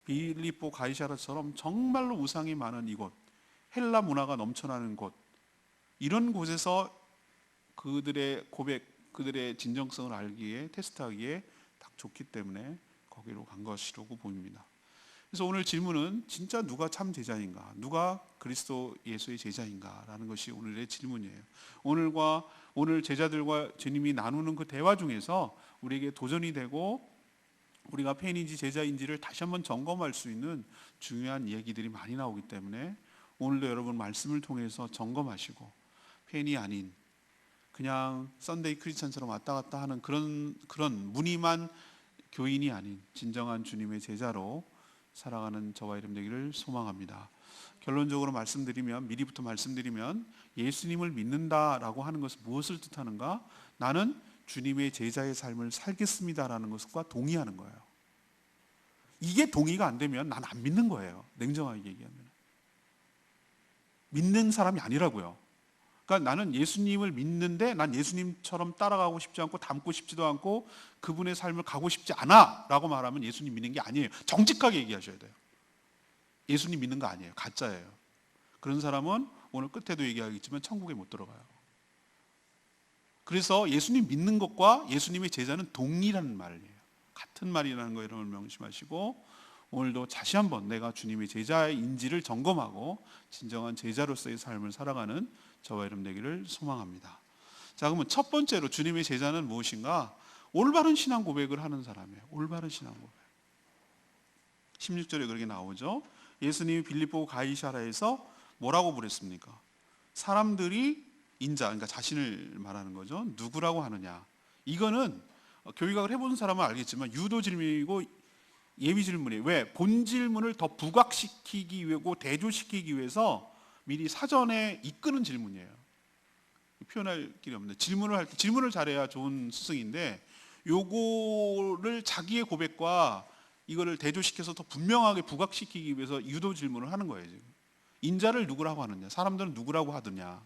빌립보 가이사랴처럼 정말로 우상이 많은 이곳, 헬라 문화가 넘쳐나는 곳, 이런 곳에서 그들의 고백, 그들의 진정성을 알기에, 테스트하기에 딱 좋기 때문에 거기로 간 것이라고 보입니다. 그래서 오늘 질문은 진짜 누가 참 제자인가, 누가 그리스도 예수의 제자인가 라는 것이 오늘의 질문이에요. 오늘 제자들과 주님이 나누는 그 대화 중에서 우리에게 도전이 되고 우리가 팬인지 제자인지를 다시 한번 점검할 수 있는 중요한 얘기들이 많이 나오기 때문에 오늘도 여러분 말씀을 통해서 점검하시고 팬이 아닌 그냥 썬데이 크리스천처럼 왔다 갔다 하는 그런 무늬만 교인이 아닌 진정한 주님의 제자로 살아가는 저와 이름 되기를 소망합니다. 결론적으로 미리부터 말씀드리면 예수님을 믿는다라고 하는 것은 무엇을 뜻하는가? 나는 주님의 제자의 삶을 살겠습니다라는 것과 동의하는 거예요. 이게 동의가 안 되면 난 안 믿는 거예요. 냉정하게 얘기하면. 믿는 사람이 아니라고요. 그러니까 나는 예수님을 믿는데 난 예수님처럼 따라가고 싶지 않고 닮고 싶지도 않고 그분의 삶을 가고 싶지 않아 라고 말하면 예수님 믿는 게 아니에요. 정직하게 얘기하셔야 돼요. 예수님 믿는 거 아니에요. 가짜예요. 그런 사람은 오늘 끝에도 얘기하겠지만 천국에 못 들어가요. 그래서 예수님 믿는 것과 예수님의 제자는 동일한 말이에요. 같은 말이라는 거 여러분 명심하시고 오늘도 다시 한번 내가 주님의 제자인지를 점검하고 진정한 제자로서의 삶을 살아가는 저와 여러분 되기를 소망합니다. 자, 그러면 첫 번째로 주님의 제자는 무엇인가? 올바른 신앙 고백을 하는 사람이에요. 올바른 신앙 고백. 16절에 그렇게 나오죠. 예수님이 빌립보 가이사랴에서 뭐라고 부르셨습니까? 사람들이 그러니까 자신을 말하는 거죠. 누구라고 하느냐? 이거는 교육학을 해본 사람은 알겠지만 유도 질문이고 예비 질문이에요. 왜? 본 질문을 더 부각시키기 위하고 대조시키기 위해서 미리 사전에 이끄는 질문이에요. 표현할 길이 없는데 질문을 잘해야 좋은 스승인데 요거를 자기의 고백과 이거를 대조시켜서 더 분명하게 부각시키기 위해서 유도 질문을 하는 거예요. 지금 인자를 누구라고 하느냐, 사람들은 누구라고 하느냐.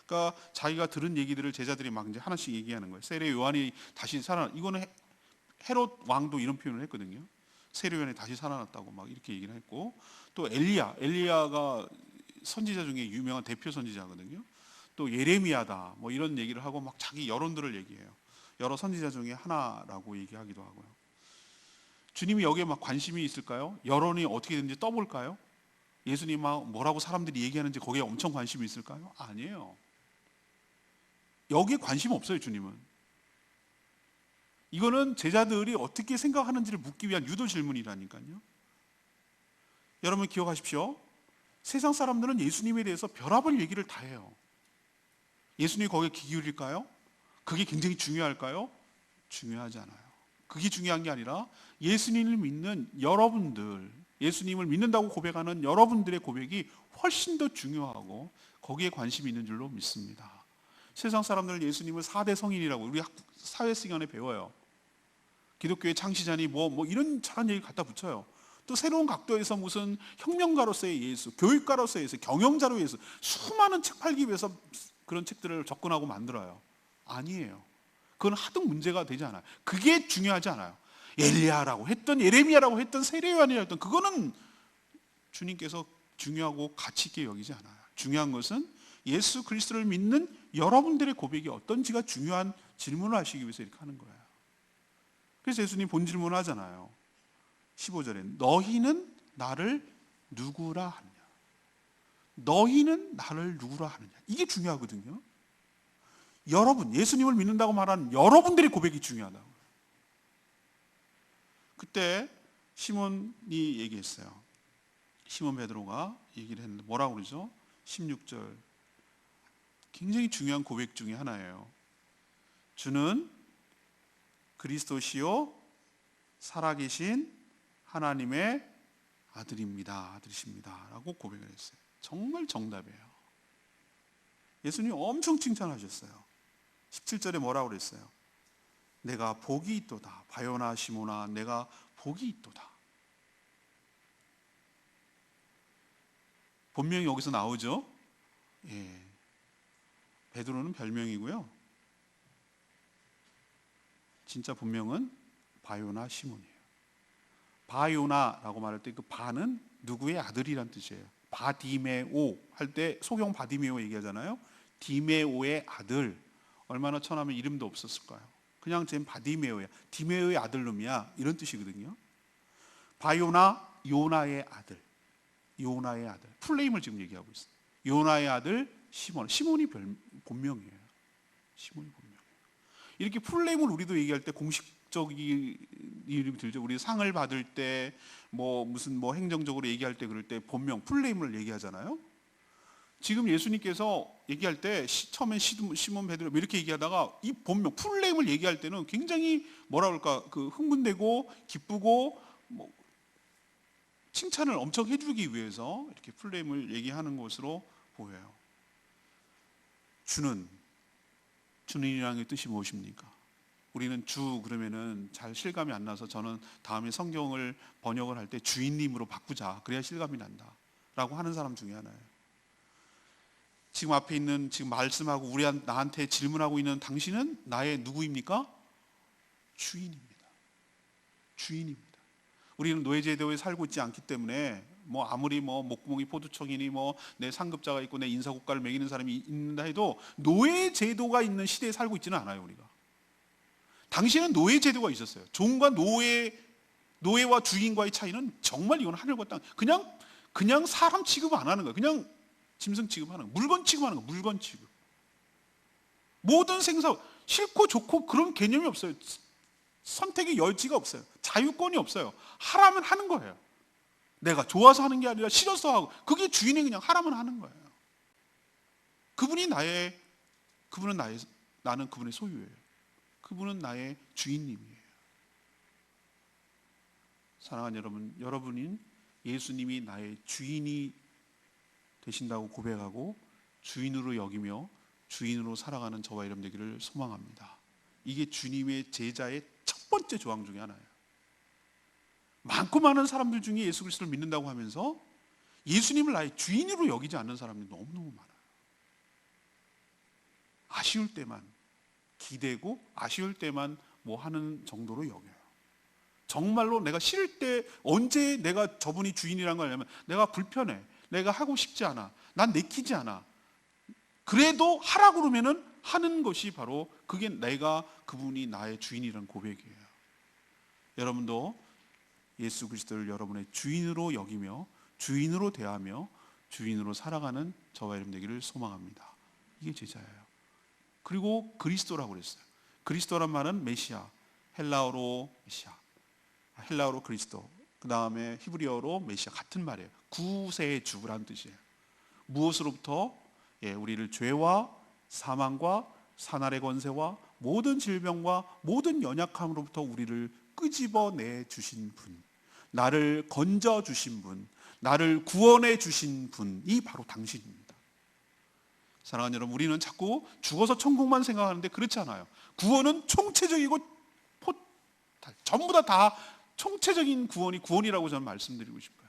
그러니까 자기가 들은 얘기들을 제자들이 막 이제 하나씩 얘기하는 거예요. 세례 요한이 다시 이거는 헤롯 왕도 이런 표현을 했거든요. 세례 요한이 다시 살아났다고 막 이렇게 얘기를 했고, 또 엘리야가 선지자 중에 유명한 대표 선지자거든요. 또 예레미야다 뭐 이런 얘기를 하고 막 자기 여론들을 얘기해요. 여러 선지자 중에 하나라고 얘기하기도 하고요. 주님이 여기에 막 관심이 있을까요? 여론이 어떻게든지 떠볼까요? 예수님 막 뭐라고 사람들이 얘기하는지 거기에 엄청 관심이 있을까요? 아니에요. 여기에 관심 없어요. 주님은. 이거는 제자들이 어떻게 생각하는지를 묻기 위한 유도 질문이라니까요. 여러분 기억하십시오. 세상 사람들은 예수님에 대해서 별의별 얘기를 다 해요. 예수님이 거기에 귀 기울일까요? 그게 굉장히 중요할까요? 중요하지 않아요. 그게 중요한 게 아니라 예수님을 믿는 여러분들, 예수님을 믿는다고 고백하는 여러분들의 고백이 훨씬 더 중요하고 거기에 관심이 있는 줄로 믿습니다. 세상 사람들은 예수님을 4대 성인이라고 우리 사회 시간에 배워요. 기독교의 창시자니 뭐 이런 잘한 얘기 갖다 붙여요. 또 새로운 각도에서 무슨 혁명가로서의 예수, 교육가로서의 예수, 경영자로의 예수, 수많은 책 팔기 위해서 그런 책들을 접근하고 만들어요. 아니에요. 그건 하등 문제가 되지 않아요. 그게 중요하지 않아요. 엘리야라고 했던, 예레미야라고 했던, 세례요한이라고 했던 그거는 주님께서 중요하고 가치 있게 여기지 않아요. 중요한 것은 예수 그리스도를 믿는 여러분들의 고백이 어떤지가 중요한 질문을 하시기 위해서 이렇게 하는 거예요. 그래서 예수님 본 질문을 하잖아요. 15절에 너희는 나를 누구라 하느냐. 너희는 나를 누구라 하느냐. 이게 중요하거든요. 여러분, 예수님을 믿는다고 말하는 여러분들의 고백이 중요하다고. 그때 시몬이 얘기했어요. 시몬 베드로가 얘기를 했는데 뭐라고 그러죠? 16절. 굉장히 중요한 고백 중에 하나예요. 주는 그리스도시요 살아계신 하나님의 아들이십니다 라고 고백을 했어요. 정말 정답이에요. 예수님 엄청 칭찬하셨어요. 17절에 뭐라고 그랬어요? 내가 복이 있도다. 바요나 시모나 내가 복이 있도다. 본명이 여기서 나오죠? 예. 베드로는 별명이고요. 진짜 본명은 바요나 시몬이에요. 바요나라고 말할 때 그 바는 누구의 아들이란 뜻이에요. 바디메오 할 때 소경 바디메오 얘기하잖아요. 디메오의 아들. 얼마나 천하면 이름도 없었을까요? 그냥 쟨 바디메오야. 디메오의 아들놈이야. 이런 뜻이거든요. 바요나, 요나의 아들. 요나의 아들. 풀네임을 지금 얘기하고 있어요. 요나의 아들 시몬. 시몬이 본명이에요. 시몬이 본명이에요. 이렇게 풀네임을 우리도 얘기할 때 공식적인 이름이 들죠. 우리 상을 받을 때 무슨 행정적으로 얘기할 때 그럴 때 본명, 풀네임을 얘기하잖아요. 지금 예수님께서 얘기할 때 처음엔 시몬 베드로 이렇게 얘기하다가 이 본명, 풀네임을 얘기할 때는 굉장히 뭐라 그럴까 그 흥분되고 기쁘고 칭찬을 엄청 해주기 위해서 이렇게 풀네임을 얘기하는 것으로 보여요. 주는이라는 뜻이 무엇입니까? 우리는 주 그러면은 잘 실감이 안 나서 저는 다음에 성경을 번역을 할 때 주인님으로 바꾸자. 그래야 실감이 난다. 라고 하는 사람 중에 하나예요. 지금 앞에 있는 지금 말씀하고 나한테 질문하고 있는 당신은 나의 누구입니까? 주인입니다. 주인입니다. 우리는 노예제도에 살고 있지 않기 때문에 아무리 목구멍이 포도청이니 내 상급자가 있고 내 인사고가를 매기는 사람이 있는다 해도 노예제도가 있는 시대에 살고 있지는 않아요. 우리가. 당시에는 노예제도가 있었어요. 종과 노예와 주인과의 차이는 정말 이건 하늘과 땅. 그냥 사람 취급 안 하는 거예요. 그냥 짐승 취급하는 거예요. 물건 취급하는 거예요. 물건 취급. 모든 생사 싫고 좋고 그런 개념이 없어요. 선택의 여지가 없어요. 자유권이 없어요. 하라면 하는 거예요. 내가 좋아서 하는 게 아니라 싫어서 하고 그게 주인이 그냥 하라면 하는 거예요. 나는 그분의 소유예요. 그분은 나의 주인님이에요. 사랑하는 여러분인 예수님이 나의 주인이 되신다고 고백하고 주인으로 여기며 주인으로 살아가는 저와 여러분 되기를 소망합니다. 이게 주님의 제자의 첫 번째 조항 중에 하나예요. 많고 많은 사람들 중에 예수 그리스도를 믿는다고 하면서 예수님을 나의 주인으로 여기지 않는 사람이 너무너무 많아요. 아쉬울 때만 기대고 아쉬울 때만 하는 정도로 여겨요. 정말로 내가 싫을 때 언제 내가 저분이 주인이라는 걸 알냐면 내가 불편해. 내가 하고 싶지 않아. 난 내키지 않아. 그래도 하라고 그러면은 하는 것이 바로 그게 그분이 나의 주인이라는 고백이에요. 여러분도 예수 그리스도를 여러분의 주인으로 여기며 주인으로 대하며 주인으로 살아가는 저와 여러분 되기를 소망합니다. 이게 제자예요. 그리고 그리스도라고 그랬어요. 그리스도란 말은 메시아, 헬라어로 메시아, 헬라어로 그리스도, 그 다음에 히브리어로 메시아 같은 말이에요. 구세의 주라는 뜻이에요. 무엇으로부터? 우리를 죄와 사망과 사날의 권세와 모든 질병과 모든 연약함으로부터 우리를 끄집어내 주신 분, 나를 건져 주신 분, 나를 구원해 주신 분이 바로 당신입니다. 사랑하는 여러분, 우리는 자꾸 죽어서 천국만 생각하는데 그렇지 않아요. 구원은 총체적이고 전부 다 총체적인 구원이라고 저는 말씀드리고 싶어요.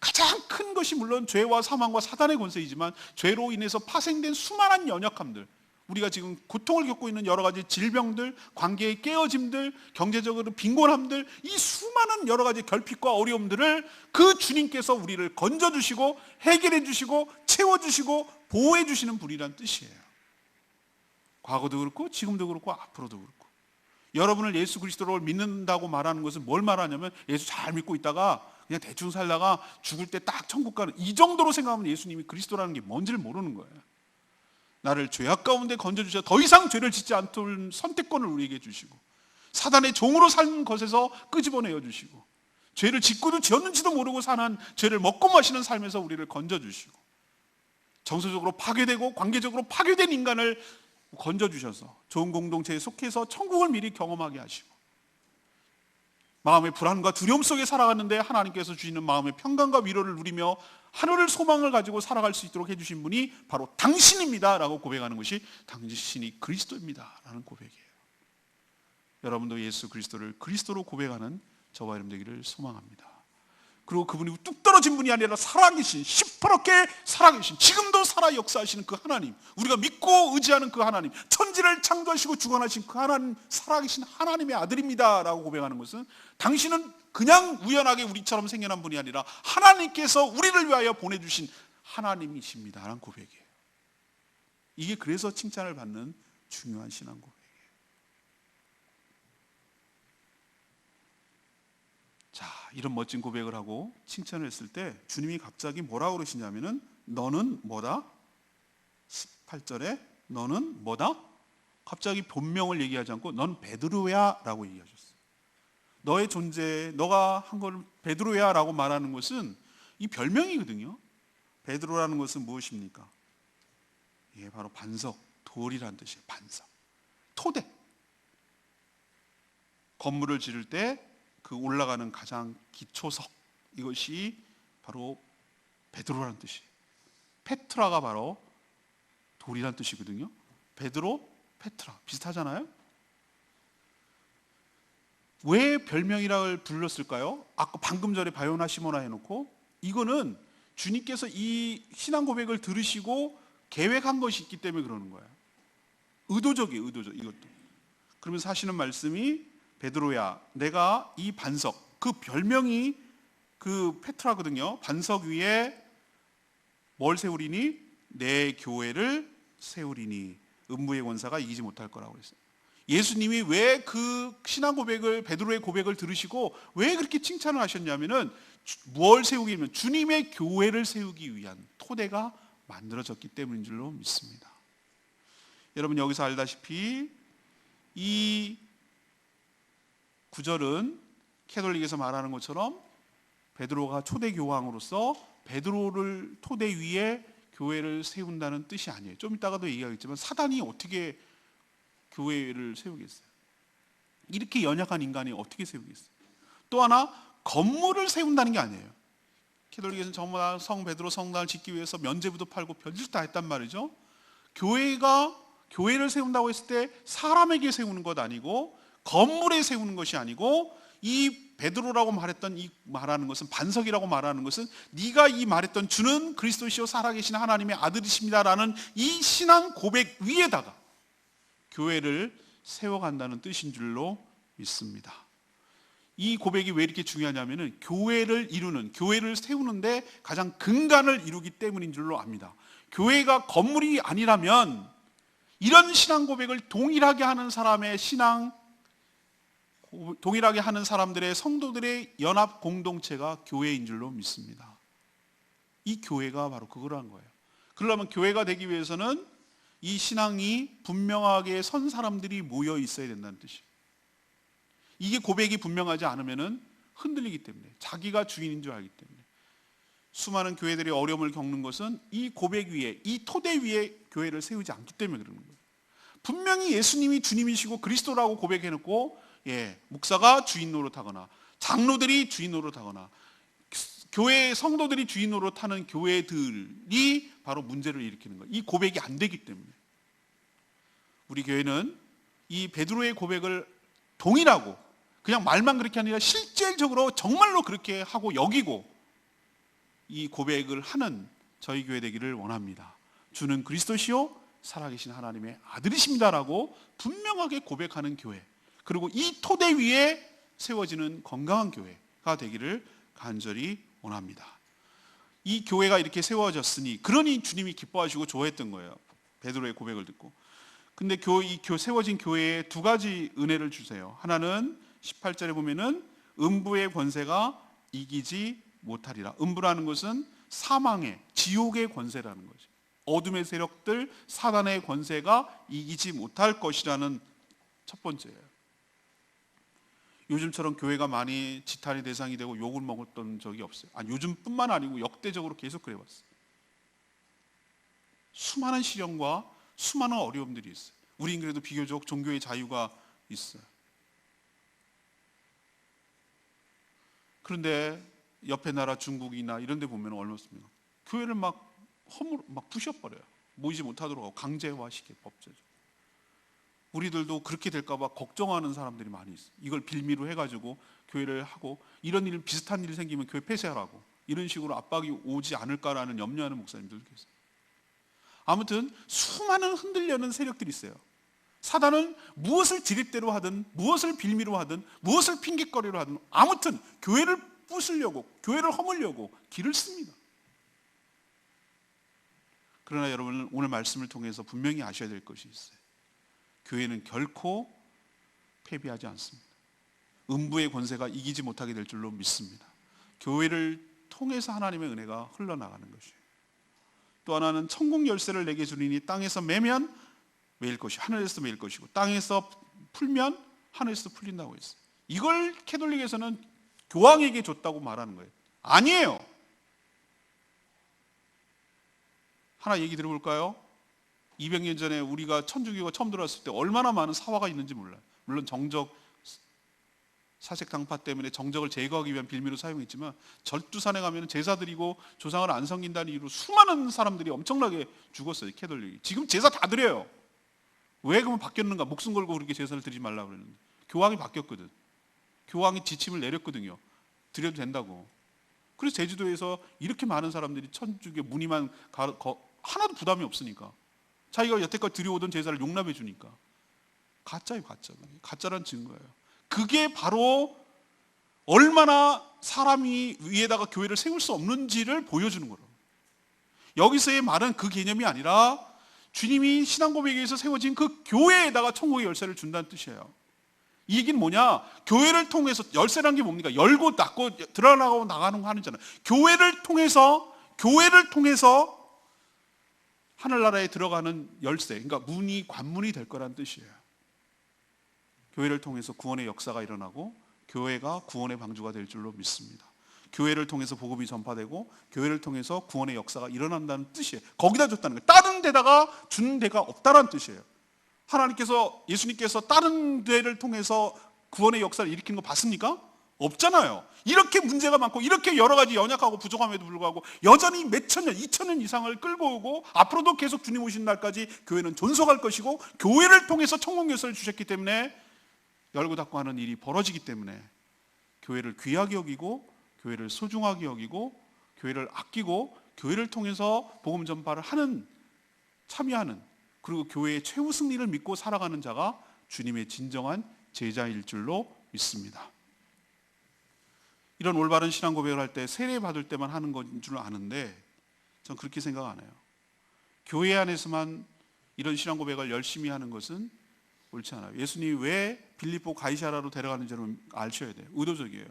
가장 큰 것이 물론 죄와 사망과 사단의 권세이지만 죄로 인해서 파생된 수많은 연약함들, 우리가 지금 고통을 겪고 있는 여러 가지 질병들, 관계의 깨어짐들, 경제적으로 빈곤함들, 이 수많은 여러 가지 결핍과 어려움들을 그 주님께서 우리를 건져주시고 해결해 주시고 채워주시고 보호해 주시는 분이란 뜻이에요. 과거도 그렇고 지금도 그렇고 앞으로도 그렇고. 여러분을 예수 그리스도를 믿는다고 말하는 것은 뭘 말하냐면 예수 잘 믿고 있다가 그냥 대충 살다가 죽을 때 딱 천국 가는, 이 정도로 생각하면 예수님이 그리스도라는 게 뭔지를 모르는 거예요. 나를 죄악 가운데 건져주셔서 더 이상 죄를 짓지 않을 선택권을 우리에게 주시고 사단의 종으로 산 것에서 끄집어내어 주시고 죄를 짓고도 지었는지도 모르고 사는 죄를 먹고 마시는 삶에서 우리를 건져주시고 정서적으로 파괴되고 관계적으로 파괴된 인간을 건져주셔서 좋은 공동체에 속해서 천국을 미리 경험하게 하시고 마음의 불안과 두려움 속에 살아갔는데 하나님께서 주시는 마음의 평강과 위로를 누리며 하늘을 소망을 가지고 살아갈 수 있도록 해주신 분이 바로 당신입니다 라고 고백하는 것이 당신이 그리스도입니다 라는 고백이에요. 여러분도 예수 그리스도를 그리스도로 고백하는 저와 여러분 되기를 소망합니다. 그리고 그분이 뚝 떨어진 분이 아니라 살아계신, 시퍼렇게 살아계신, 지금도 살아 역사하시는 그 하나님, 우리가 믿고 의지하는 그 하나님, 천지를 창조하시고 주관하신 그 하나님, 살아계신 하나님의 아들입니다 라고 고백하는 것은 당신은 그냥 우연하게 우리처럼 생겨난 분이 아니라 하나님께서 우리를 위하여 보내주신 하나님이십니다 라는 고백이에요. 이게 그래서 칭찬을 받는 중요한 신앙 고백이에요. 자, 이런 멋진 고백을 하고 칭찬을 했을 때 주님이 갑자기 뭐라고 그러시냐면은 너는 뭐다? 18절에 너는 뭐다? 갑자기 본명을 얘기하지 않고 넌 베드로야 라고 얘기하셨어요. 너의 존재, 너가 한 걸 베드로야 라고 말하는 것은 이 별명이거든요. 베드로라는 것은 무엇입니까? 예, 바로 반석, 돌이라는 뜻이에요. 반석, 토대. 건물을 지을 때 그 올라가는 가장 기초석, 이것이 바로 베드로라는 뜻이에요. 페트라가 바로 돌이라는 뜻이거든요. 베드로, 페트라 비슷하잖아요. 왜 별명이라고 불렀을까요? 아까 방금 전에 바요나 시모나 해놓고 이거는 주님께서 이 신앙 고백을 들으시고 계획한 것이 있기 때문에 그러는 거예요. 의도적이에요, 의도적. 이것도. 그러면서 하시는 말씀이 베드로야, 내가 이 반석, 그 별명이 그 페트라거든요. 반석 위에 뭘 세우리니? 내 교회를 세우리니 음부의 권사가 이기지 못할 거라고 했어요. 예수님이 왜 그 신앙 고백을, 베드로의 고백을 들으시고 왜 그렇게 칭찬을 하셨냐면은 뭘 세우기 위한, 주님의 교회를 세우기 위한 토대가 만들어졌기 때문인 줄로 믿습니다. 여러분 여기서 알다시피 이 구절은 캐톨릭에서 말하는 것처럼 베드로가 초대 교황으로서 베드로를 토대 위에 교회를 세운다는 뜻이 아니에요. 좀 이따가도 얘기하겠지만 사단이 어떻게 교회를 세우겠어요? 이렇게 연약한 인간이 어떻게 세우겠어요? 또 하나 건물을 세운다는 게 아니에요. 캐톨릭에서는 전부 다 성 베드로 성당을 짓기 위해서 면제부도 팔고 별짓 다 했단 말이죠. 교회를 세운다고 했을 때 사람에게 세우는 것 아니고 건물에 세우는 것이 아니고 이 베드로라고 말하는 것은 반석이라고 말하는 것은 네가 이 말했던 주는 그리스도시요 살아계신 하나님의 아들이십니다라는 이 신앙 고백 위에다가 교회를 세워간다는 뜻인 줄로 믿습니다. 이 고백이 왜 이렇게 중요하냐면은 교회를 이루는, 교회를 세우는데 가장 근간을 이루기 때문인 줄로 압니다. 교회가 건물이 아니라면 이런 신앙 고백을 동일하게 하는 사람의 동일하게 하는 사람들의 성도들의 연합 공동체가 교회인 줄로 믿습니다. 이 교회가 바로 그거란 거예요. 그러려면 교회가 되기 위해서는 이 신앙이 분명하게 선 사람들이 모여 있어야 된다는 뜻이에요. 이게 고백이 분명하지 않으면 흔들리기 때문에, 자기가 주인인 줄 알기 때문에. 수많은 교회들이 어려움을 겪는 것은 이 고백 위에, 이 토대 위에 교회를 세우지 않기 때문에 그러는 거예요. 분명히 예수님이 주님이시고 그리스도라고 고백해놓고 목사가 주인 노릇하거나 장로들이 주인 노릇하거나 교회 성도들이 주인 노릇하는 교회들이 바로 문제를 일으키는 거예요. 이 고백이 안 되기 때문에. 우리 교회는 이 베드로의 고백을 동일하고 그냥 말만 그렇게 아니라 실질적으로 정말로 그렇게 하고 여기고 이 고백을 하는 저희 교회 되기를 원합니다. 주는 그리스도시요 살아계신 하나님의 아들이십니다라고 분명하게 고백하는 교회, 그리고 이 토대 위에 세워지는 건강한 교회가 되기를 간절히 원합니다. 이 교회가 이렇게 세워졌으니 그러니 주님이 기뻐하시고 좋아했던 거예요. 베드로의 고백을 듣고. 근데 이 세워진 교회에 두 가지 은혜를 주세요. 하나는 18절에 보면은 음부의 권세가 이기지 못하리라. 음부라는 것은 사망의, 지옥의 권세라는 거죠. 어둠의 세력들, 사단의 권세가 이기지 못할 것이라는 첫 번째예요. 요즘처럼 교회가 많이 지탄의 대상이 되고 욕을 먹었던 적이 없어요. 요즘뿐만 아니고 역대적으로 계속 그래왔어요. 수많은 시련과 수많은 어려움들이 있어요. 우린 그래도 비교적 종교의 자유가 있어요. 그런데 옆에 나라 중국이나 이런 데 보면 얼마습니까? 교회를 막 부셔버려요. 모이지 못하도록 하고 강제화시켜 법제죠. 우리들도 그렇게 될까 봐 걱정하는 사람들이 많이 있어요. 이걸 빌미로 해가지고 교회를 하고 이런 일, 비슷한 일이 생기면 교회 폐쇄하라고 이런 식으로 압박이 오지 않을까라는 염려하는 목사님들도 계세요. 아무튼 수많은 흔들려는 세력들이 있어요. 사단은 무엇을 지렛대로 하든 무엇을 빌미로 하든 무엇을 핑계거리로 하든 아무튼 교회를 부수려고, 교회를 허물려고 길을 씁니다. 그러나 여러분, 오늘 말씀을 통해서 분명히 아셔야 될 것이 있어요. 교회는 결코 패배하지 않습니다. 음부의 권세가 이기지 못하게 될 줄로 믿습니다. 교회를 통해서 하나님의 은혜가 흘러나가는 것이에요. 또 하나는 천국 열쇠를 내게 주리니 땅에서 매면 매일 것이 하늘에서 매일 것이고 땅에서 풀면 하늘에서 풀린다고 했어요. 이걸 캐톨릭에서는 교황에게 줬다고 말하는 거예요. 아니에요. 하나 얘기 들어볼까요? 200년 전에 우리가 천주교가 처음 들어왔을 때 얼마나 많은 사화가 있는지 몰라요. 물론 정적, 사색 당파 때문에 정적을 제거하기 위한 빌미로 사용했지만 절두산에 가면 제사 드리고 조상을 안 섬긴다는 이유로 수많은 사람들이 엄청나게 죽었어요. 캐톨릭이. 지금 제사 다 드려요. 왜 그러면 바뀌었는가? 목숨 걸고 그렇게 제사를 드리지 말라고 그랬는데 교황이 바뀌었거든. 교황이 지침을 내렸거든요. 드려도 된다고. 그래서 제주도에서 이렇게 많은 사람들이 천주교 무늬만 하나도 부담이 없으니까 자기가 여태껏 드려오던 제사를 용납해 주니까. 가짜예요, 가짜. 가짜란 증거예요. 그게 바로 얼마나 사람이 위에다가 교회를 세울 수 없는지를 보여주는 거예요. 여기서의 말은 그 개념이 아니라 주님이 신앙 고백에 의해서 세워진 그 교회에다가 천국의 열쇠를 준다는 뜻이에요. 이 얘기는 뭐냐? 교회를 통해서, 열쇠란 게 뭡니까? 열고 닫고 들어나가고 나가는 거 하는 잖아요. 교회를 통해서 하늘나라에 들어가는 열쇠, 그러니까 문이, 관문이 될 거란 뜻이에요. 교회를 통해서 구원의 역사가 일어나고 교회가 구원의 방주가 될 줄로 믿습니다. 교회를 통해서 복음이 전파되고 교회를 통해서 구원의 역사가 일어난다는 뜻이에요. 거기다 줬다는 거예요. 다른 데다가 준 데가 없다는 뜻이에요. 하나님께서, 예수님께서 다른 데를 통해서 구원의 역사를 일으키는 거 봤습니까? 없잖아요. 이렇게 문제가 많고 이렇게 여러 가지 연약하고 부족함에도 불구하고 여전히 몇천 년, 2000년 이상을 끌고 오고 앞으로도 계속 주님 오신 날까지 교회는 존속할 것이고 교회를 통해서 천국 열쇠를 주셨기 때문에 열고 닫고 하는 일이 벌어지기 때문에 교회를 귀하게 여기고 교회를 소중하게 여기고 교회를 아끼고 교회를 통해서 복음 전파를 하는, 참여하는, 그리고 교회의 최후 승리를 믿고 살아가는 자가 주님의 진정한 제자일 줄로 믿습니다. 이런 올바른 신앙 고백을 할 때 세례 받을 때만 하는 건 줄 아는데 전 그렇게 생각 안 해요. 교회 안에서만 이런 신앙 고백을 열심히 하는 것은 옳지 않아요. 예수님이 왜 빌립보 가이사라로 데려가는지는 아셔야 돼요. 의도적이에요.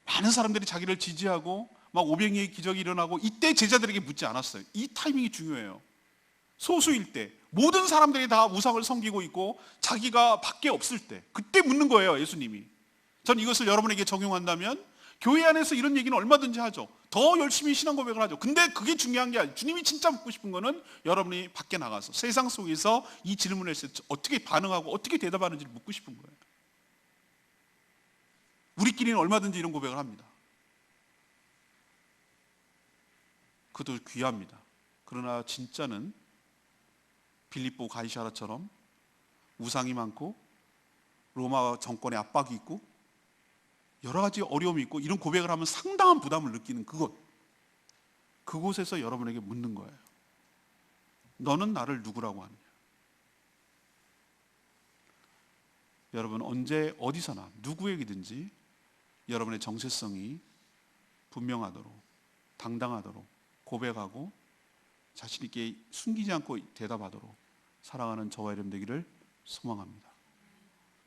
많은 사람들이 자기를 지지하고 막 500의 기적이 일어나고 이때 제자들에게 묻지 않았어요. 이 타이밍이 중요해요. 소수일 때, 모든 사람들이 다 우상을 섬기고 있고 자기가 밖에 없을 때, 그때 묻는 거예요, 예수님이. 전 이것을 여러분에게 적용한다면 교회 안에서 이런 얘기는 얼마든지 하죠. 더 열심히 신앙 고백을 하죠. 근데 그게 중요한 게 아니에요. 주님이 진짜 묻고 싶은 거는 여러분이 밖에 나가서 세상 속에서 이 질문을 했을 때 어떻게 반응하고 어떻게 대답하는지를 묻고 싶은 거예요. 우리끼리는 얼마든지 이런 고백을 합니다. 그것도 귀합니다. 그러나 진짜는 빌립보 가이사라처럼 우상이 많고 로마 정권의 압박이 있고 여러 가지 어려움이 있고 이런 고백을 하면 상당한 부담을 느끼는 그곳에서 여러분에게 묻는 거예요. 너는 나를 누구라고 하느냐? 여러분, 언제 어디서나 누구에게든지 여러분의 정체성이 분명하도록, 당당하도록 고백하고 자신 있게 숨기지 않고 대답하도록 살아가는 저와 여러분 되기를 소망합니다.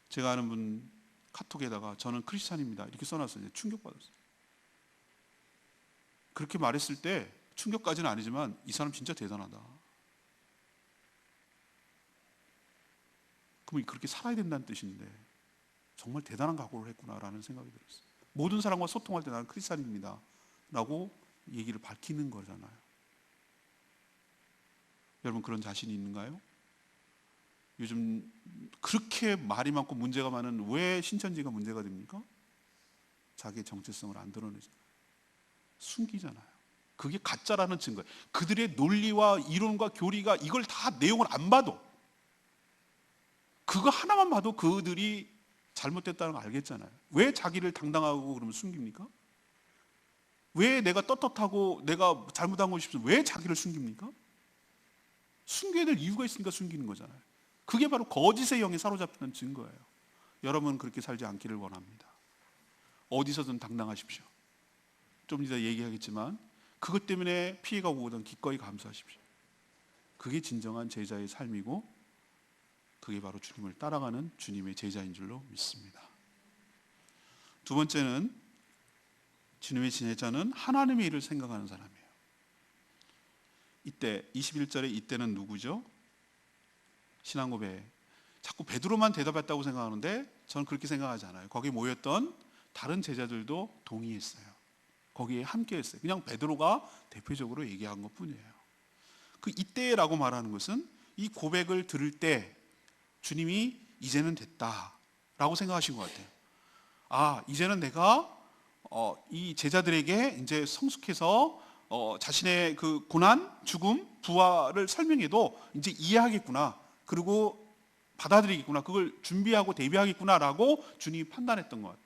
제가 아는 분 카톡에다가 저는 크리스찬입니다 이렇게 써놨어요. 충격받았어요. 그렇게 말했을 때 충격까지는 아니지만 이 사람 진짜 대단하다. 그럼 그렇게 살아야 된다는 뜻인데 정말 대단한 각오를 했구나라는 생각이 들었어요. 모든 사람과 소통할 때 나는 크리스찬입니다 라고 얘기를 밝히는 거잖아요. 여러분, 그런 자신이 있는가요? 요즘 그렇게 말이 많고 문제가 많은 왜 신천지가 문제가 됩니까? 자기의 정체성을 안 드러내잖아요. 숨기잖아요. 그게 가짜라는 증거예요. 그들의 논리와 이론과 교리가 이걸 다 내용을 안 봐도, 그거 하나만 봐도 그들이 잘못됐다는 걸 알겠잖아요. 왜 자기를 당당하고 그러면 숨깁니까? 왜 내가 떳떳하고 내가 잘못한 것이 없으면 왜 자기를 숨깁니까? 숨겨야 될 이유가 있으니까 숨기는 거잖아요. 그게 바로 거짓의 영에 사로잡히는 증거예요. 여러분 그렇게 살지 않기를 원합니다. 어디서든 당당하십시오. 좀 이따 얘기하겠지만 그것 때문에 피해가 오거든 기꺼이 감수하십시오. 그게 진정한 제자의 삶이고 그게 바로 주님을 따라가는 주님의 제자인 줄로 믿습니다. 두 번째는 주님의 제자는 하나님의 일을 생각하는 사람이에요. 이때 21절에 이때는 누구죠? 신앙 고백. 자꾸 베드로만 대답했다고 생각하는데 저는 그렇게 생각하지 않아요. 거기 모였던 다른 제자들도 동의했어요. 거기에 함께했어요. 그냥 베드로가 대표적으로 얘기한 것뿐이에요. 그 이때라고 말하는 것은 이 고백을 들을 때 주님이 이제는 됐다라고 생각하신 것 같아요. 아, 이제는 내가 이 제자들에게 이제 성숙해서 자신의 그 고난, 죽음, 부활을 설명해도 이제 이해하겠구나. 그리고 받아들이겠구나. 그걸 준비하고 대비하겠구나라고 주님이 판단했던 것 같아요.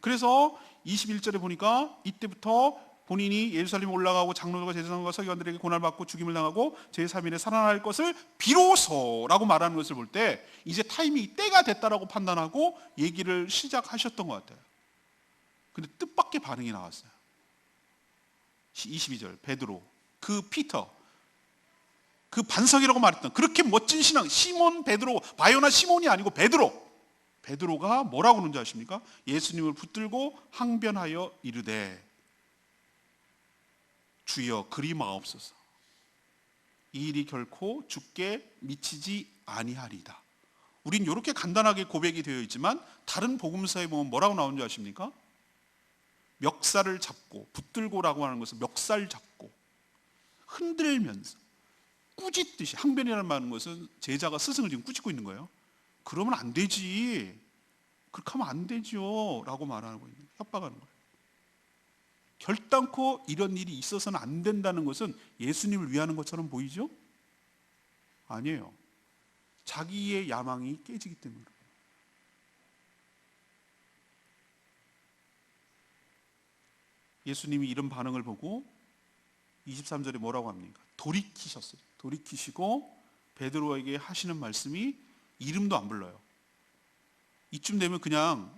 그래서 21절에 보니까 이때부터 본인이 예루살렘에 올라가고 장로들과 제사장과 서기관들에게 고난을 받고 죽임을 당하고 제3일에 살아날 것을 비로소라고 말하는 것을 볼 때 이제 타이밍이 때가 됐다라고 판단하고 얘기를 시작하셨던 것 같아요. 근데 뜻밖의 반응이 나왔어요. 22절 베드로, 그 피터, 그 반석이라고 말했던 그렇게 멋진 신앙 시몬 베드로, 바요나 시몬이 아니고 베드로가 뭐라고 그러는지 아십니까? 예수님을 붙들고 항변하여 이르되 주여 그리 마옵소서. 이 일이 결코 주께 미치지 아니하리다. 우린 이렇게 간단하게 고백이 되어 있지만 다른 복음서에 보면 뭐라고 나오는지 아십니까? 멱살을 잡고, 붙들고라고 하는 것은 멱살 잡고 흔들면서 꾸짖듯이, 항변이라는 말은 것은 제자가 스승을 지금 꾸짖고 있는 거예요. 그러면 안 되지, 그렇게 하면 안 되죠 라고 말하고 있는 거예요. 협박하는 거예요. 결단코 이런 일이 있어서는 안 된다는 것은 예수님을 위하는 것처럼 보이죠? 아니에요. 자기의 야망이 깨지기 때문에. 예수님이 이런 반응을 보고 23절에 뭐라고 합니까? 돌이키셨어요. 돌이키시고 베드로에게 하시는 말씀이 이름도 안 불러요. 이쯤 되면 그냥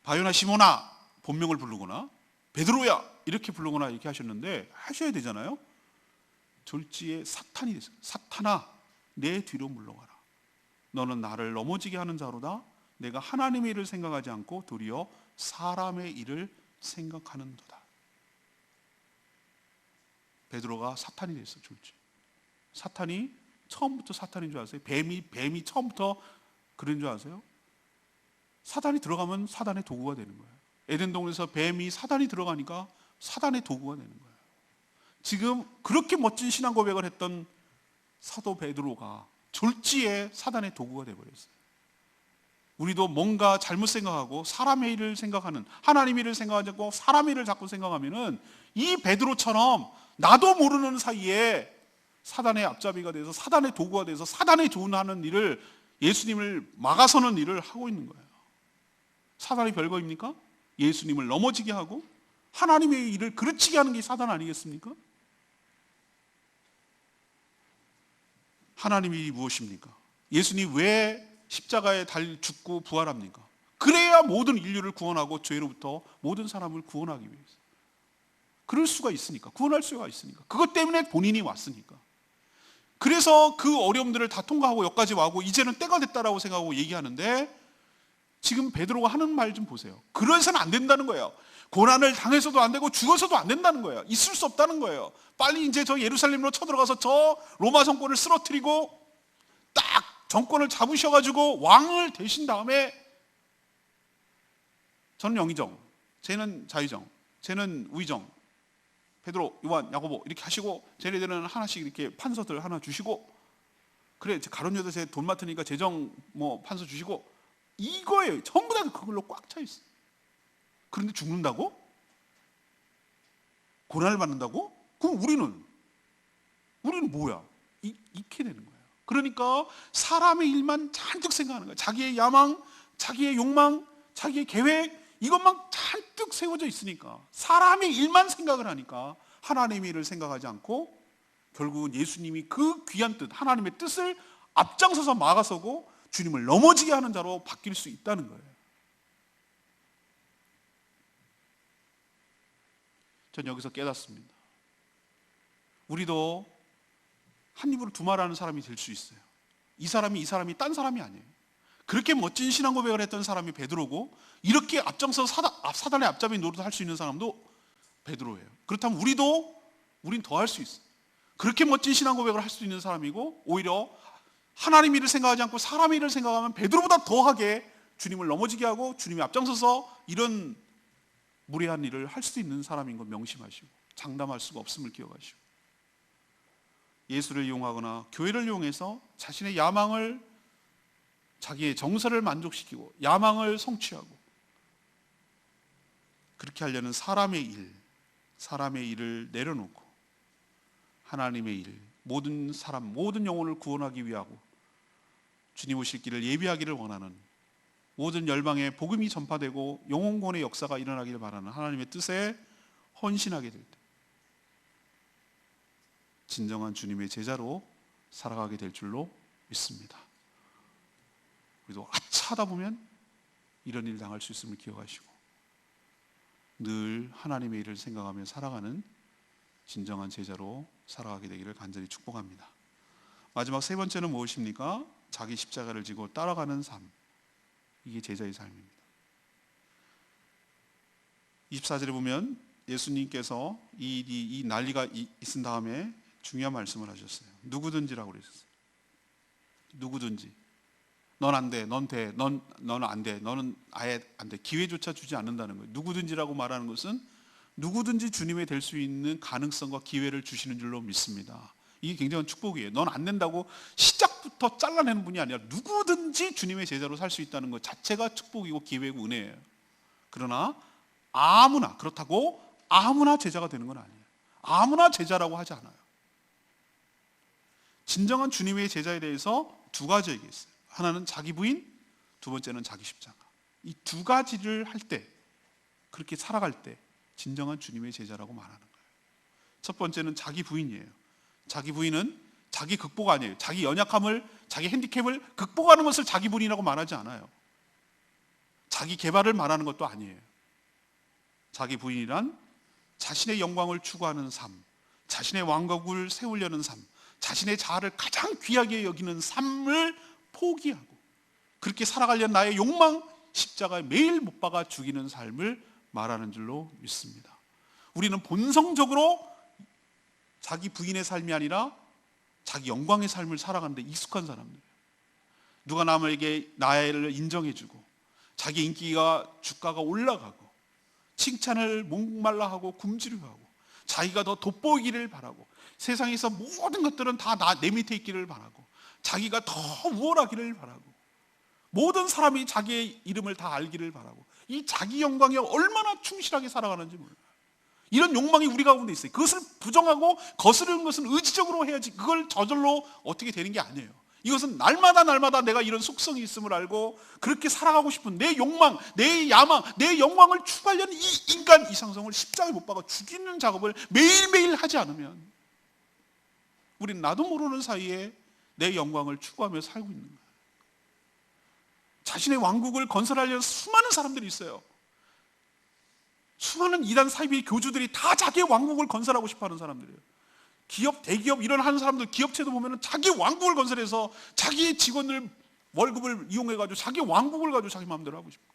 바요나 시모나 본명을 부르거나 베드로야 이렇게 부르거나 이렇게 하셨는데 하셔야 되잖아요. 졸지에 사탄이 됐어요. 사탄아 내 뒤로 물러가라. 너는 나를 넘어지게 하는 자로다. 내가 하나님의 일을 생각하지 않고 도리어 사람의 일을 생각하는도다. 베드로가 사탄이 됐어. 졸지. 사탄이 처음부터 사탄인 줄 아세요? 뱀이 처음부터 그런 줄 아세요? 사단이 들어가면 사단의 도구가 되는 거예요. 에덴 동산에서 뱀이 사단이 들어가니까 사단의 도구가 되는 거예요. 지금 그렇게 멋진 신앙 고백을 했던 사도 베드로가 졸지에 사단의 도구가 되어버렸어요. 우리도 뭔가 잘못 생각하고 사람의 일을 생각하는, 하나님의 일을 생각하지 않고 사람의 일을 자꾸 생각하면은 이 베드로처럼 나도 모르는 사이에 사단의 앞잡이가 돼서 사단의 도구가 돼서 사단의 조언하는 일을, 예수님을 막아서는 일을 하고 있는 거예요. 사단이 별거입니까? 예수님을 넘어지게 하고 하나님의 일을 그르치게 하는 게 사단 아니겠습니까? 하나님의 일이 무엇입니까? 예수님 왜 십자가에 죽고 부활합니까? 그래야 모든 인류를 구원하고 죄로부터 모든 사람을 구원하기 위해서. 그럴 수가 있으니까, 구원할 수가 있으니까, 그것 때문에 본인이 왔으니까. 그래서 그 어려움들을 다 통과하고 여기까지 와고 이제는 때가 됐다라고 생각하고 얘기하는데, 지금 베드로가 하는 말 좀 보세요. 그래서는 안 된다는 거예요. 고난을 당해서도 안 되고 죽어서도 안 된다는 거예요. 있을 수 없다는 거예요. 빨리 이제 저 예루살렘으로 쳐들어가서 저 로마 정권을 쓰러뜨리고 딱 정권을 잡으셔가지고 왕을 되신 다음에, 저는 영의정, 쟤는 자의정, 쟤는 우의정, 베드로, 요한, 야고보 이렇게 하시고, 쟤네들은 하나씩 이렇게 판서들 하나 주시고, 그래 가룟 유다에 돈 맡으니까 재정 뭐 판서 주시고, 이거예요. 전부 다 그걸로 꽉 차 있어요. 그런데 죽는다고? 고난을 받는다고? 그럼 우리는 뭐야? 이렇게 되는 거예요. 그러니까 사람의 일만 잔뜩 생각하는 거예요. 자기의 야망, 자기의 욕망, 자기의 계획, 이것만 잔뜩 세워져 있으니까, 사람의 일만 생각을 하니까 하나님의 일을 생각하지 않고 결국은 예수님이 그 귀한 뜻, 하나님의 뜻을 앞장서서 막아서고 주님을 넘어지게 하는 자로 바뀔 수 있다는 거예요. 전 여기서 깨닫습니다. 우리도 한 입으로 두 말 하는 사람이 될 수 있어요. 이 사람이 딴 사람이 아니에요. 그렇게 멋진 신앙 고백을 했던 사람이 베드로고, 이렇게 앞장서 사단의 앞잡이 노릇을 할 수 있는 사람도 베드로예요. 그렇다면 우린 더 할 수 있어요. 그렇게 멋진 신앙 고백을 할 수 있는 사람이고, 오히려 하나님 일을 생각하지 않고 사람 일을 생각하면 베드로보다 더하게 주님을 넘어지게 하고 주님이 앞장서서 이런 무례한 일을 할 수 있는 사람인 걸 명심하시고 장담할 수가 없음을 기억하시고, 예수를 이용하거나 교회를 이용해서 자신의 야망을, 자기의 정서를 만족시키고 야망을 성취하고, 그렇게 하려는 사람의 일을 내려놓고 하나님의 일, 모든 사람, 모든 영혼을 구원하기 위하고 주님 오실 길을 예비하기를 원하는, 모든 열방에 복음이 전파되고 영혼구원의 역사가 일어나기를 바라는 하나님의 뜻에 헌신하게 될 때 진정한 주님의 제자로 살아가게 될 줄로 믿습니다. 우리도 아차하다 보면 이런 일 당할 수 있음을 기억하시고 늘 하나님의 일을 생각하며 살아가는 진정한 제자로 살아가게 되기를 간절히 축복합니다. 마지막 세 번째는 무엇입니까? 자기 십자가를 지고 따라가는 삶. 이게 제자의 삶입니다. 24절에 보면 예수님께서 이 난리가 있은 다음에 중요한 말씀을 하셨어요. 누구든지라고 그러셨어요. 누구든지. 넌 안 돼, 넌 돼, 너는 안 돼, 너는 아예 안 돼. 기회조차 주지 않는다는 거예요. 누구든지라고 말하는 것은 누구든지 주님의 될 수 있는 가능성과 기회를 주시는 줄로 믿습니다. 이게 굉장한 축복이에요. 넌 안 된다고 시작부터 잘라내는 분이 아니라 누구든지 주님의 제자로 살 수 있다는 것 자체가 축복이고 기회고 은혜예요. 그러나 그렇다고 아무나 제자가 되는 건 아니에요. 아무나 제자라고 하지 않아요. 진정한 주님의 제자에 대해서 두 가지 얘기했어요. 하나는 자기 부인, 두 번째는 자기 십자가. 이 두 가지를 할 때, 그렇게 살아갈 때 진정한 주님의 제자라고 말하는 거예요. 첫 번째는 자기 부인이에요. 자기 부인은 자기 극복 아니에요. 자기 연약함을, 자기 핸디캡을 극복하는 것을 자기 부인이라고 말하지 않아요. 자기 개발을 말하는 것도 아니에요. 자기 부인이란 자신의 영광을 추구하는 삶, 자신의 왕국을 세우려는 삶, 자신의 자아를 가장 귀하게 여기는 삶을 포기하고 그렇게 살아가려는 나의 욕망, 십자가에 매일 못 박아 죽이는 삶을 말하는 줄로 믿습니다. 우리는 본성적으로 자기 부인의 삶이 아니라 자기 영광의 삶을 살아가는데 익숙한 사람들이에요. 누가 남에게 나를 인정해주고 자기 인기가, 주가가 올라가고 칭찬을 목말라 하고 굶주려하고 자기가 더 돋보이기를 바라고 세상에서 모든 것들은 다 내 밑에 있기를 바라고 자기가 더 우월하기를 바라고 모든 사람이 자기의 이름을 다 알기를 바라고 이 자기 영광에 얼마나 충실하게 살아가는지 몰라요. 이런 욕망이 우리 가운데 있어요. 그것을 부정하고 거스르는 것은 의지적으로 해야지 그걸 저절로 어떻게 되는 게 아니에요. 이것은 날마다 내가 이런 속성이 있음을 알고 그렇게 살아가고 싶은 내 욕망, 내 야망, 내 영광을 추구하려는 이 인간 이상성을 십자가에 못 박아 죽이는 작업을 매일매일 하지 않으면 우리는 나도 모르는 사이에 내 영광을 추구하며 살고 있는 거예요. 자신의 왕국을 건설하려는 수많은 사람들이 있어요. 수많은 이단 사이비 교주들이 다 자기의 왕국을 건설하고 싶어하는 사람들이에요. 기업, 대기업 이런 하는 사람들 기업체도 보면 자기 왕국을 건설해서 자기의 직원들 월급을 이용해가지고 자기 왕국을 가지고 자기 마음대로 하고 싶고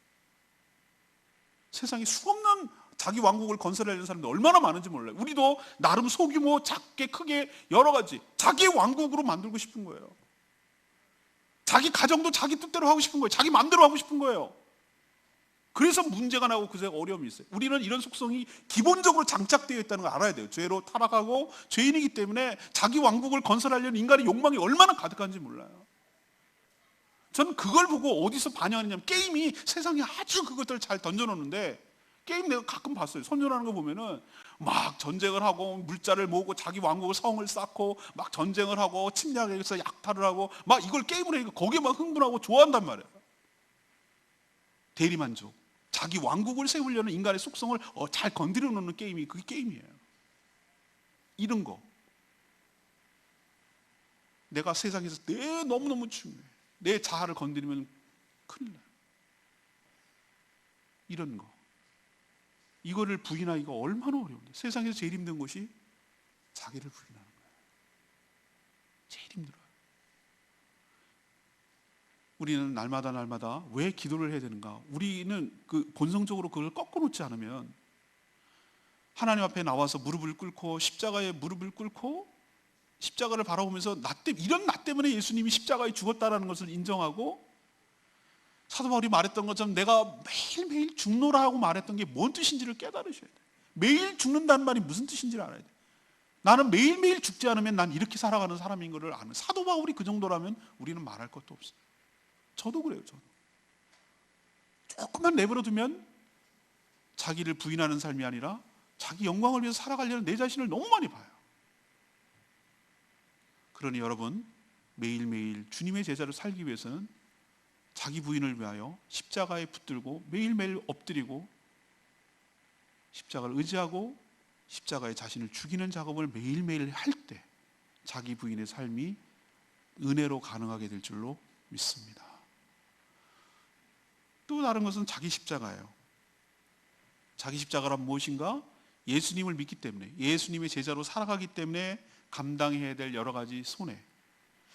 세상에 수없는 자기 왕국을 건설하려는 사람들 얼마나 많은지 몰라요. 우리도 나름 소규모 작게 크게 여러 가지 자기의 왕국으로 만들고 싶은 거예요. 자기 가정도 자기 뜻대로 하고 싶은 거예요. 자기 마음대로 하고 싶은 거예요. 그래서 문제가 나고 그새 어려움이 있어요. 우리는 이런 속성이 기본적으로 장착되어 있다는 걸 알아야 돼요. 죄로 타락하고 죄인이기 때문에 자기 왕국을 건설하려는 인간의 욕망이 얼마나 가득한지 몰라요. 저는 그걸 보고 어디서 반영하느냐면 게임이 세상에 아주 그것들을 잘 던져놓는데 게임 내가 가끔 봤어요. 선전하는 거 보면은 막 전쟁을 하고 물자를 모으고 자기 왕국을 성을 쌓고 막 전쟁을 하고 침략해서 약탈을 하고 막 이걸 게임을 하니까 거기에 막 흥분하고 좋아한단 말이에요. 대리만족. 자기 왕국을 세우려는 인간의 속성을 잘 건드려 놓는 게임이 그게 게임이에요. 이런 거. 내가 세상에서 너무너무 중요해. 내 자아를 건드리면 큰일 나요. 이런 거. 이거를 부인하기가 얼마나 어려운데. 세상에서 제일 힘든 것이 자기를 부인하는 거예요. 제일 힘들어요. 우리는 날마다 왜 기도를 해야 되는가? 우리는 본성적으로 그걸 꺾어놓지 않으면 하나님 앞에 나와서 무릎을 꿇고 십자가에 무릎을 꿇고 십자가를 바라보면서 이런 나 때문에 예수님이 십자가에 죽었다라는 것을 인정하고, 사도 바울이 말했던 것처럼 내가 매일매일 죽노라 하고 말했던 게 뭔 뜻인지를 깨달으셔야 돼요. 매일 죽는다는 말이 무슨 뜻인지를 알아야 돼요. 나는 매일매일 죽지 않으면 난 이렇게 살아가는 사람인 것을 아는, 사도 바울이 그 정도라면 우리는 말할 것도 없어요. 저도 그래요. 저도 조금만 내버려 두면 자기를 부인하는 삶이 아니라 자기 영광을 위해서 살아가려는 내 자신을 너무 많이 봐요. 그러니 여러분, 매일매일 주님의 제자로 살기 위해서는 자기 부인을 위하여 십자가에 붙들고 매일매일 엎드리고 십자가를 의지하고 십자가에 자신을 죽이는 작업을 매일매일 할 때 자기 부인의 삶이 은혜로 가능하게 될 줄로 믿습니다. 또 다른 것은 자기 십자가예요. 자기 십자가란 무엇인가? 예수님을 믿기 때문에, 예수님의 제자로 살아가기 때문에 감당해야 될 여러 가지 손해,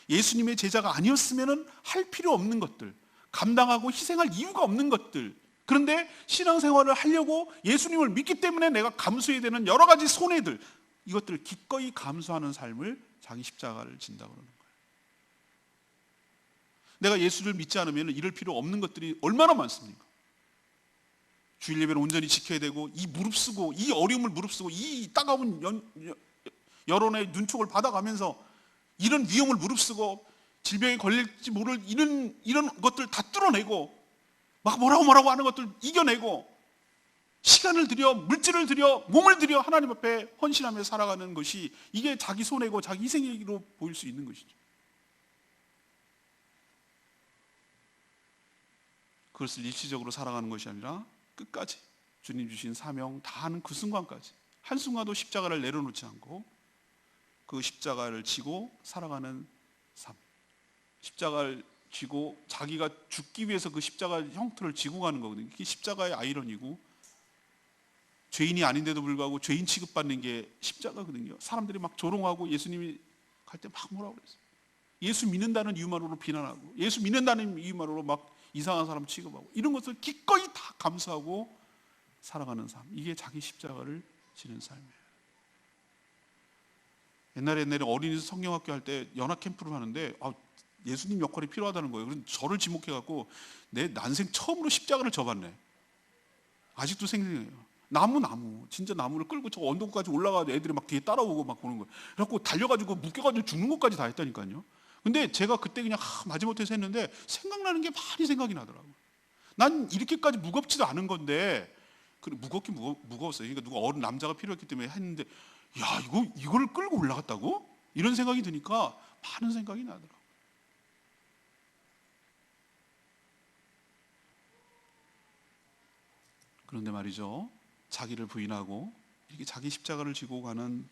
예수님의 제자가 아니었으면 할 필요 없는 것들, 감당하고 희생할 이유가 없는 것들, 그런데 신앙생활을 하려고 예수님을 믿기 때문에 내가 감수해야 되는 여러 가지 손해들, 이것들을 기꺼이 감수하는 삶을 자기 십자가를 진다고 그러는 거예요. 내가 예수를 믿지 않으면 이럴 필요 없는 것들이 얼마나 많습니까? 주일 예배를 온전히 지켜야 되고, 이 무릅쓰고, 이 어려움을 무릅쓰고, 이 따가운 여론의 눈촉을 받아가면서 이런 위험을 무릅쓰고 질병에 걸릴지 모를 이런 것들 다 뚫어내고 막 뭐라고 하는 것들 이겨내고 시간을 들여, 물질을 들여, 몸을 들여 하나님 앞에 헌신하며 살아가는 것이, 이게 자기 손해고 자기 희생이로 보일 수 있는 것이죠. 그것을 일시적으로 살아가는 것이 아니라 끝까지 주님 주신 사명 다하는 그 순간까지 한순간도 십자가를 내려놓지 않고 그 십자가를 지고 살아가는 삶, 십자가를 지고 자기가 죽기 위해서 그 십자가 형태를 지고 가는 거거든요. 이게 십자가의 아이러니고, 죄인이 아닌데도 불구하고 죄인 취급받는 게 십자가거든요. 사람들이 막 조롱하고 예수님이 갈 때 막 뭐라고 그랬어요. 예수 믿는다는 이유만으로 비난하고, 예수 믿는다는 이유만으로 막 이상한 사람 취급하고, 이런 것을 기꺼이 다 감수하고 살아가는 삶, 이게 자기 십자가를 지는 삶이에요. 옛날에 어린이 성경학교 할 때 연합 캠프를 하는데 예수님 역할이 필요하다는 거예요. 그래서 저를 지목해갖고 내 난생 처음으로 십자가를 져봤네. 아직도 생생해요. 나무 진짜 나무를 끌고 저 언덕까지 올라가서 애들이 막 뒤에 따라오고 막 보는 거예요. 그래갖고 달려가지고 묶여가지고 죽는 것까지 다 했다니까요. 근데 제가 그때 그냥 마지못해서 했는데 생각나는 게 많이 생각이 나더라고요. 난 이렇게까지 무겁지도 않은 건데, 무겁긴 무거웠어요. 그러니까 누가 어른 남자가 필요했기 때문에 했는데, 야, 이거를 끌고 올라갔다고? 이런 생각이 드니까 많은 생각이 나더라고요. 그런데 말이죠, 자기를 부인하고 이렇게 자기 십자가를 지고 가는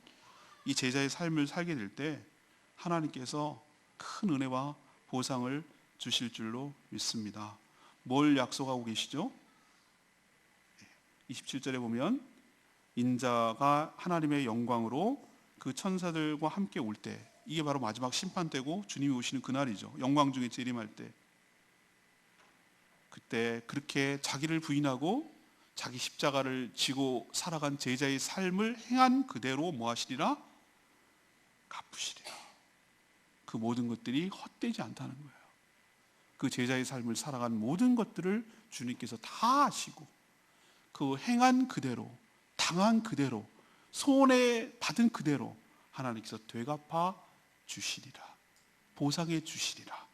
이 제자의 삶을 살게 될 때 하나님께서 큰 은혜와 보상을 주실 줄로 믿습니다. 뭘 약속하고 계시죠? 27절에 보면 인자가 하나님의 영광으로 그 천사들과 함께 올 때, 이게 바로 마지막 심판 때고 주님이 오시는 그날이죠. 영광 중에 재림할 때, 그때 그렇게 자기를 부인하고 자기 십자가를 지고 살아간 제자의 삶을 행한 그대로 뭐 하시리라? 갚으시리라. 그 모든 것들이 헛되지 않다는 거예요. 그 제자의 삶을 살아간 모든 것들을 주님께서 다 아시고 그 행한 그대로, 당한 그대로, 손해 받은 그대로 하나님께서 되갚아 주시리라. 보상해 주시리라.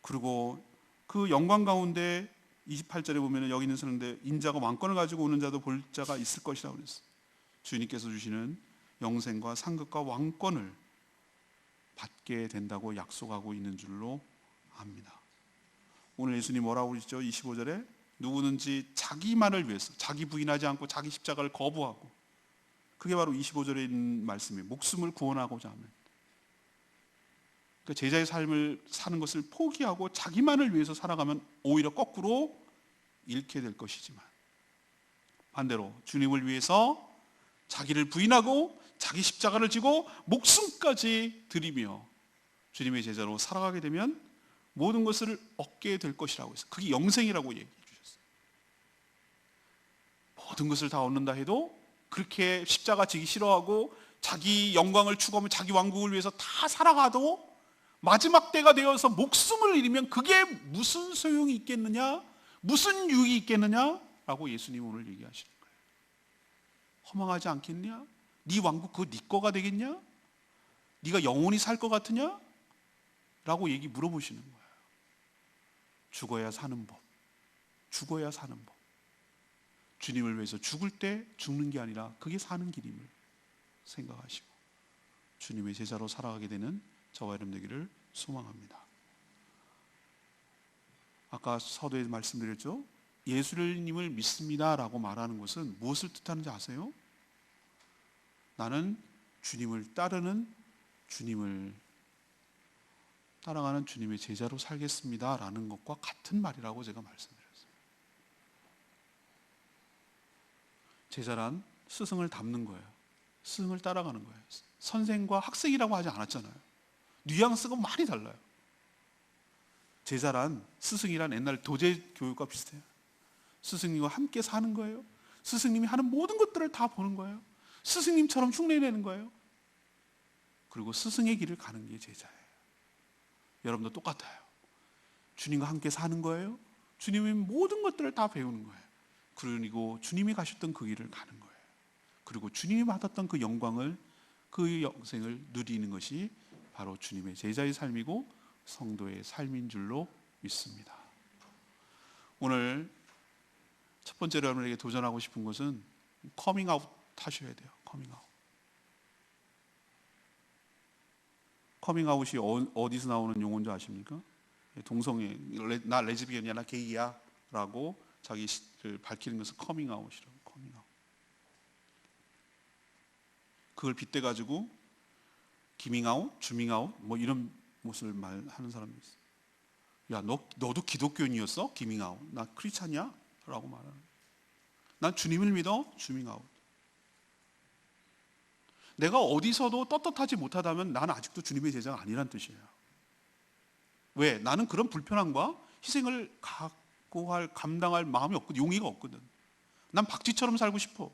그리고 그 영광 가운데 28절에 보면 여기 있는 사람들, 인자가 왕권을 가지고 오는 자도 볼 자가 있을 것이라고 그랬어요. 주님께서 주시는 영생과 상급과 왕권을 받게 된다고 약속하고 있는 줄로 압니다. 오늘 예수님 뭐라고 그러시죠? 25절에 누구든지 자기만을 위해서, 자기 부인하지 않고 자기 십자가를 거부하고, 그게 바로 25절에 있는 말씀이에요. 목숨을 구원하고자 하면, 그러니까 제자의 삶을 사는 것을 포기하고 자기만을 위해서 살아가면 오히려 거꾸로 잃게 될 것이지만, 반대로 주님을 위해서 자기를 부인하고 자기 십자가를 지고 목숨까지 드리며 주님의 제자로 살아가게 되면 모든 것을 얻게 될 것이라고 해서, 그게 영생이라고 얘기해 주셨어요. 모든 것을 다 얻는다 해도 그렇게 십자가 지기 싫어하고 자기 영광을 추구하며 자기 왕국을 위해서 다 살아가도 마지막 때가 되어서 목숨을 잃으면 그게 무슨 소용이 있겠느냐, 무슨 유익이 있겠느냐라고 예수님 오늘 얘기하시는 거예요. 허망하지 않겠냐? 네 왕국 그거 네 거가 되겠냐? 네가 영원히 살 것 같으냐? 라고 물어보시는 거예요. 죽어야 사는 법, 죽어야 사는 법. 주님을 위해서 죽을 때 죽는 게 아니라 그게 사는 길임을 생각하시고 주님의 제자로 살아가게 되는 저와 여러분 되기를 소망합니다. 아까 서두에 말씀드렸죠. 예수님을 믿습니다라고 말하는 것은 무엇을 뜻하는지 아세요? 나는 주님을 따라가는 주님의 제자로 살겠습니다라는 것과 같은 말이라고 제가 말씀드렸어요. 제자란 스승을 닮는 거예요. 스승을 따라가는 거예요. 선생과 학생이라고 하지 않았잖아요. 뉘앙스가 많이 달라요. 제자란, 스승이란 옛날 도제 교육과 비슷해요. 스승님과 함께 사는 거예요. 스승님이 하는 모든 것들을 다 보는 거예요. 스승님처럼 흉내내는 거예요. 그리고 스승의 길을 가는 게 제자예요. 여러분도 똑같아요. 주님과 함께 사는 거예요. 주님의 모든 것들을 다 배우는 거예요. 그리고 주님이 가셨던 그 길을 가는 거예요. 그리고 주님이 받았던 그 영광을, 그 영생을 누리는 것이 바로 주님의 제자의 삶이고 성도의 삶인 줄로 믿습니다. 오늘 첫 번째로 여러분에게 도전하고 싶은 것은 커밍아웃 하셔야 돼요. 커밍아웃. 커밍아웃이 어디서 나오는 용어인지 아십니까? 동성애, 나 레즈비언이야, 나 게이야 라고 자기를 밝히는 것은 커밍아웃이라고. 커밍아웃. 그걸 빗대가지고 기밍아웃, 주밍아웃 뭐 이런 모습을 말하는 사람이 있어요. 야, 너도 기독교인이었어? 기밍아웃. 나 크리스찬이야? 라고 말하는. 난 주님을 믿어? 주밍아웃. 내가 어디서도 떳떳하지 못하다면 나는 아직도 주님의 제자가 아니란 뜻이에요. 왜? 나는 그런 불편함과 희생을 감당할 마음이 없거든. 용의가 없거든. 난 박쥐처럼 살고 싶어.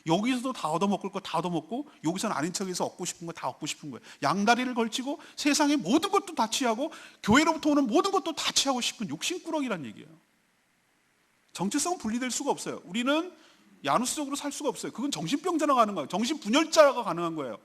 여기서도 다 얻어먹을 거 다 얻어먹고 여기서는 아닌 척해서 얻고 싶은 거 다 얻고 싶은 거예요. 양다리를 걸치고 세상의 모든 것도 다 취하고 교회로부터 오는 모든 것도 다 취하고 싶은 욕심꾸러기란 얘기예요. 정체성은 분리될 수가 없어요. 우리는 야누스적으로 살 수가 없어요. 그건 정신병자가 가능한 거예요. 정신분열자가 가능한 거예요.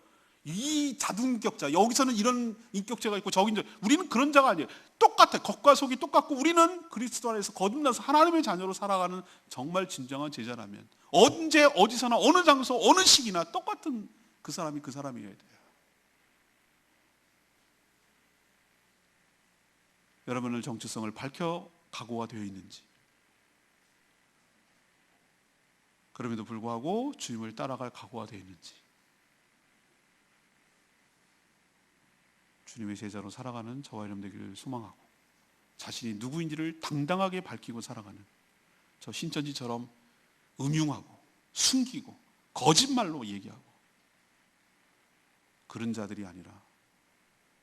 이 자둔격자, 여기서는 이런 인격체가 있고 저긴 우리는 그런 자가 아니에요. 똑같아. 겉과 속이 똑같고 우리는 그리스도 안에서 거듭나서 하나님의 자녀로 살아가는 정말 진정한 제자라면 언제 어디서나 어느 장소 어느 시기나 똑같은 그 사람이 그 사람이어야 돼요. 여러분의 정체성을 밝혀 각오가 되어 있는지, 그럼에도 불구하고 주님을 따라갈 각오가 되어 있는지, 주님의 제자로 살아가는 저와 여러분 되기를 소망하고 자신이 누구인지를 당당하게 밝히고 살아가는 저 신천지처럼 음흉하고 숨기고 거짓말로 얘기하고 그런 자들이 아니라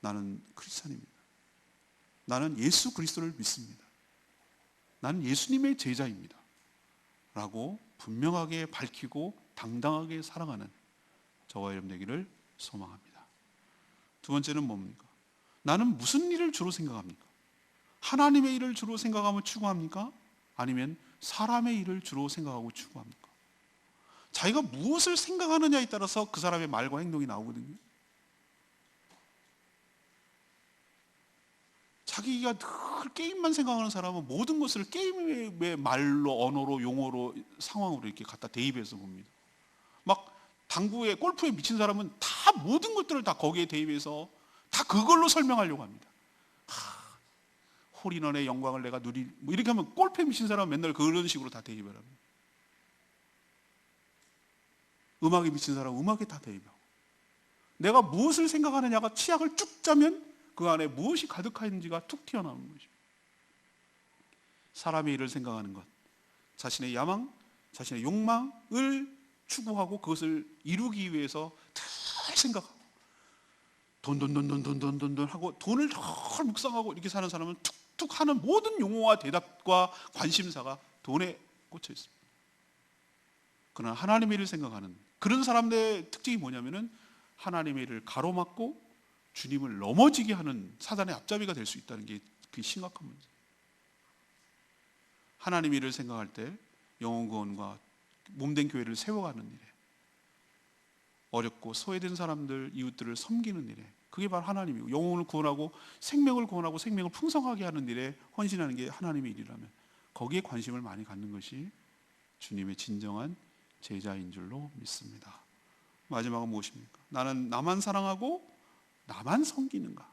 나는 크리스찬입니다. 나는 예수 그리스도를 믿습니다. 나는 예수님의 제자입니다. 라고 분명하게 밝히고 당당하게 살아가는 저와 여러분 되기를 소망합니다. 두 번째는 뭡니까? 나는 무슨 일을 주로 생각합니까? 하나님의 일을 주로 생각하며 추구합니까? 아니면 사람의 일을 주로 생각하고 추구합니까? 자기가 무엇을 생각하느냐에 따라서 그 사람의 말과 행동이 나오거든요. 자기가 늘 게임만 생각하는 사람은 모든 것을 게임의 말로, 언어로, 용어로, 상황으로 이렇게 갖다 대입해서 봅니다. 막 당구에, 골프에 미친 사람은 다 모든 것들을 다 거기에 대입해서 다 그걸로 설명하려고 합니다. 홀인원의 영광을 내가 뭐 이렇게 하면 골프에 미친 사람은 맨날 그런 식으로 다 대입을 합니다. 음악에 미친 사람은 음악에 다 대입하고 내가 무엇을 생각하느냐가 치약을 쭉 짜면 그 안에 무엇이 가득하는지가 툭 튀어나오는 것입니다. 사람의 일을 생각하는 것, 자신의 야망, 자신의 욕망을 추구하고 그것을 이루기 위해서 늘 생각하고 돈 하고 돈을 늘 묵상하고 이렇게 사는 사람은 툭툭 하는 모든 용어와 대답과 관심사가 돈에 꽂혀 있습니다. 그러나 하나님의 일을 생각하는 그런 사람들의 특징이 뭐냐면은 하나님의 일을 가로막고 주님을 넘어지게 하는 사단의 앞잡이가 될 수 있다는 게 그 심각한 문제. 하나님의 일을 생각할 때 영혼 구원과 몸된 교회를 세워가는 일에, 어렵고 소외된 사람들, 이웃들을 섬기는 일에, 그게 바로 하나님이고, 영혼을 구원하고 생명을 풍성하게 하는 일에 헌신하는 게 하나님의 일이라면 거기에 관심을 많이 갖는 것이 주님의 진정한 제자인 줄로 믿습니다. 마지막은 무엇입니까? 나는 나만 사랑하고 나만 섬기는가?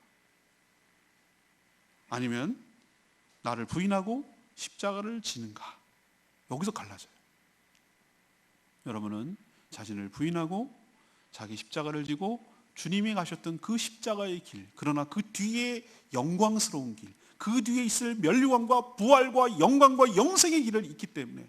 아니면 나를 부인하고 십자가를 지는가? 여기서 갈라져요. 여러분은 자신을 부인하고 자기 십자가를 지고 주님이 가셨던 그 십자가의 길, 그러나 그 뒤에 영광스러운 길, 그 뒤에 있을 멸류관과 부활과 영광과 영생의 길을 있기 때문에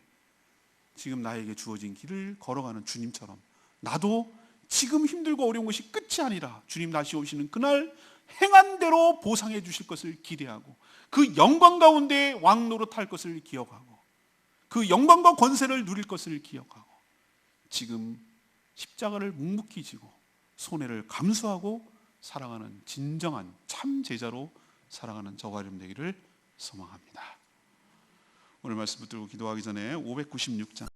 지금 나에게 주어진 길을 걸어가는 주님처럼 나도 지금 힘들고 어려운 것이 끝이 아니라 주님 다시 오시는 그날 행한 대로 보상해 주실 것을 기대하고 그 영광 가운데 왕노릇할 것을 기억하고 그 영광과 권세를 누릴 것을 기억하고 지금 십자가를 묵묵히 지고 손해를 감수하고 살아가는 진정한 참 제자로 살아가는 저와 여러분 되기를 소망합니다. 오늘 말씀 붙들고 기도하기 전에 596장